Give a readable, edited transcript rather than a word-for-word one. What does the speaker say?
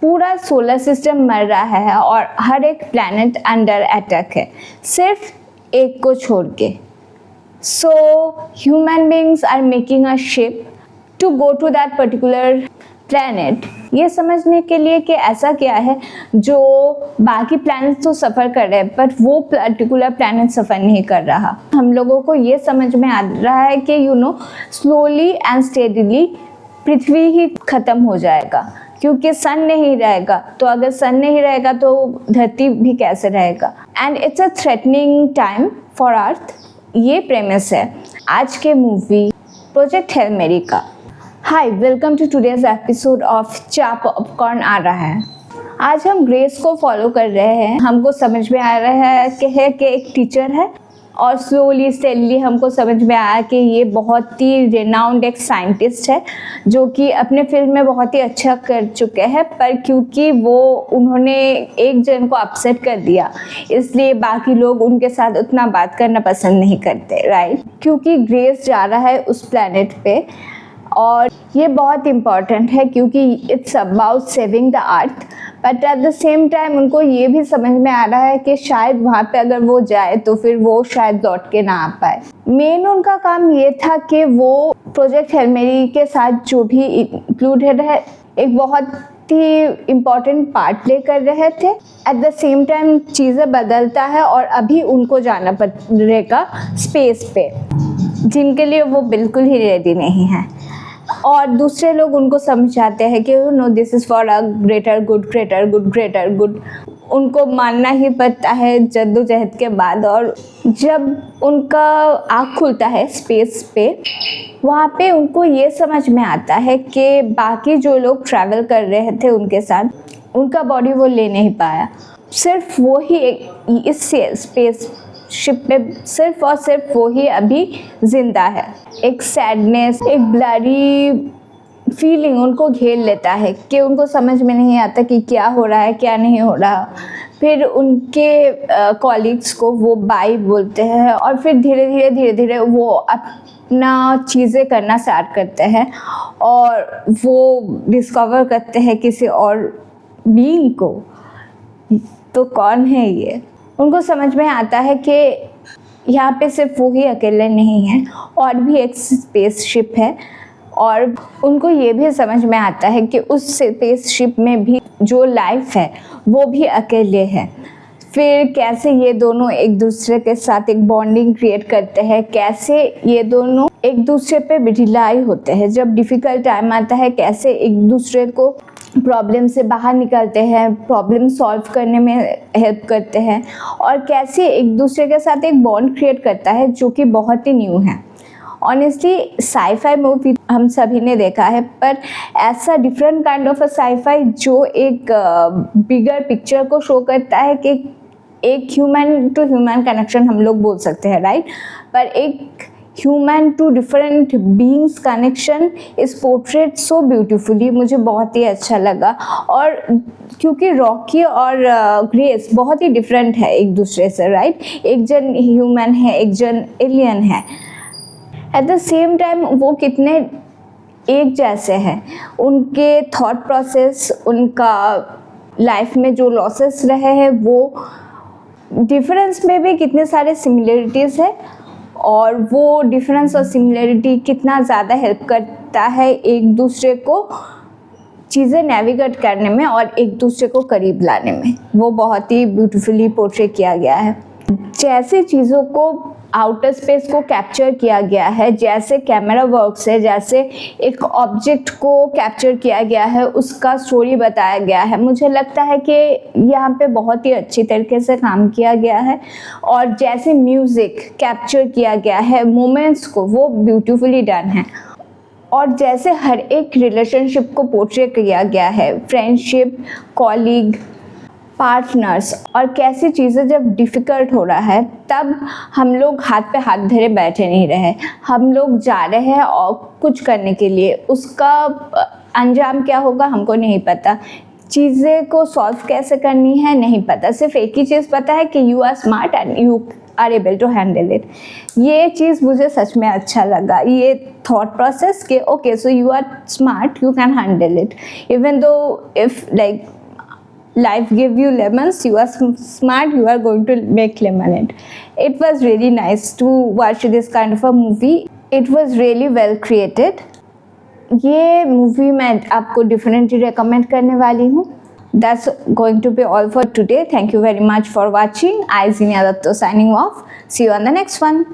पूरा solar system मर रहा है और हर एक प्लैनेट अंडर अटैक है, सिर्फ एक को छोड़ के। So human beings are making a ship to go to that particular planet, ये समझने के लिए कि ऐसा क्या है जो बाकी प्लैनेट तो सफ़र कर रहे हैं पर वो पर्टिकुलर प्लैनेट सफ़र नहीं कर रहा। हम लोगों को ये समझ में आ रहा है कि स्लोली एंड स्टेडीली पृथ्वी ही ख़त्म हो जाएगा, क्योंकि सन नहीं रहेगा। तो अगर सन नहीं रहेगा तो धरती भी कैसे रहेगा। And it's a threatening time for earth, ये प्रेमिस है आज के मूवी प्रोजेक्ट हेल मेरी का। Hi, welcome to today's episode of चा पॉपकॉर्न आ रहा है। आज हम ग्रेस को फॉलो कर रहे हैं। हमको समझ में आ रहा है कि एक टीचर है और स्लोली स्टेडली हमको समझ में आया कि ये बहुत ही रेनाउंड एक साइंटिस्ट है जो कि अपने फील्ड में बहुत ही अच्छा कर चुके हैं, पर क्योंकि उन्होंने एक जन को अपसेट कर दिया इसलिए बाकी लोग उनके साथ उतना बात करना पसंद नहीं करते, राइट। क्योंकि ग्रेस जा रहा है उस प्लैनेट पे और ये बहुत इम्पॉर्टेंट है क्योंकि it's about saving the earth, but at the same time उनको ये भी समझ में आ रहा है कि शायद वहाँ पे अगर वो जाए तो फिर वो शायद लौट के ना आ पाए। मेन उनका काम ये था कि वो प्रोजेक्ट हेल मेरी के साथ जो भी इंक्लूडेड है एक बहुत ही इम्पॉर्टेंट पार्ट प्ले कर रहे थे। एट द सेम टाइम चीज़ें बदलता है और अभी उनको जाना पड़ेगा स्पेस पे, जिनके लिए वो बिल्कुल ही रेडी नहीं है। और दूसरे लोग उनको समझाते हैं कि this is for a greater good. उनको मानना ही पड़ता है जद्दोजहद के बाद। और जब उनका आँख खुलता है स्पेस पे, वहाँ पे उनको ये समझ में आता है कि बाकी जो लोग ट्रैवल कर रहे थे उनके साथ, उनका बॉडी वो ले नहीं पाया। सिर्फ वो ही इस स्पेस शिप में सिर्फ और सिर्फ वो ही अभी जिंदा है। एक सैडनेस, एक ब्लरी फीलिंग उनको घेर लेता है कि उनको समझ में नहीं आता कि क्या हो रहा है क्या नहीं हो रहा। फिर उनके कॉलीग्स को वो बाय बोलते हैं और फिर धीरे धीरे वो अपना चीज़ें करना स्टार्ट करते हैं और वो डिस्कवर करते हैं किसी और बीइंग को। तो कौन है ये? उनको समझ में आता है कि यहाँ पे सिर्फ वो ही अकेले नहीं हैं और भी एक स्पेसशिप है। और उनको ये भी समझ में आता है कि उस स्पेसशिप में भी जो लाइफ है वो भी अकेले है। फिर कैसे ये दोनों एक दूसरे के साथ एक बॉन्डिंग क्रिएट करते हैं, कैसे ये दोनों एक दूसरे पे रिलाई होते हैं जब डिफ़िकल्ट टाइम आता है, कैसे एक दूसरे को प्रॉब्लम से बाहर निकालते हैं, प्रॉब्लम सॉल्व करने में हेल्प करते हैं और कैसे एक दूसरे के साथ एक बॉन्ड क्रिएट करता है जो कि बहुत ही न्यू है। ऑनेस्टली साईफाई मूवी हम सभी ने देखा है, पर ऐसा different kind of a sci-fi जो एक बिगर पिक्चर को शो करता है कि एक ह्यूमन टू ह्यूमन कनेक्शन हम लोग बोल सकते हैं, राइट। पर एक human to different beings connection is portrait so beautifully, मुझे बहुत ही अच्छा लगा। और क्योंकि रॉकी और ग्रेस बहुत ही डिफरेंट है एक दूसरे से, राइट। एक जन ह्यूमन है, एक जन एलियन है। एट द सेम टाइम वो कितने एक जैसे हैं, उनके थॉट प्रोसेस, उनका लाइफ में जो लॉसेस रहे हैं वो डिफरेंस में भी कितने सारे सिमिलरिटीज़ है और वो डिफरेंस और सिमिलरिटी कितना ज़्यादा हेल्प करता है एक दूसरे को चीज़ें नेविगेट करने में और एक दूसरे को करीब लाने में। वो बहुत ही ब्यूटीफुली पोर्ट्रे किया गया है। जैसे चीज़ों को आउटर स्पेस को कैप्चर किया गया है, जैसे कैमरा वर्क्स है, जैसे एक ऑब्जेक्ट को कैप्चर किया गया है, उसका स्टोरी बताया गया है, मुझे लगता है कि यहाँ पे बहुत ही अच्छी तरीके से काम किया गया है। और जैसे म्यूज़िक कैप्चर किया गया है मोमेंट्स को, वो ब्यूटीफुली डन है। और जैसे हर एक रिलेशनशिप को पोर्ट्रे किया गया है, फ्रेंडशिप, कॉलीग, पार्टनर्स, और कैसी चीज़ें जब डिफ़िकल्ट हो रहा है तब हम लोग हाथ पे हाथ धरे बैठे नहीं रहे, हम लोग जा रहे हैं और कुछ करने के लिए। उसका अंजाम क्या होगा हमको नहीं पता, चीज़ें को सॉल्व कैसे करनी है नहीं पता, सिर्फ एक ही चीज़ पता है कि you are smart and you are able to handle it. ये चीज़ मुझे सच में अच्छा लगा, ये थॉट प्रोसेस के okay so you are smart, you can handle it even though if like life give you lemons, you are smart, you are going to make lemonade. It was really nice to watch this kind of a movie. It was really well created. ये movie मैं आपको differently recommend करने वाली हूँ. That's going to be all for today. Thank you very much for watching. I, Zinia Datto, signing off. See you on the next one.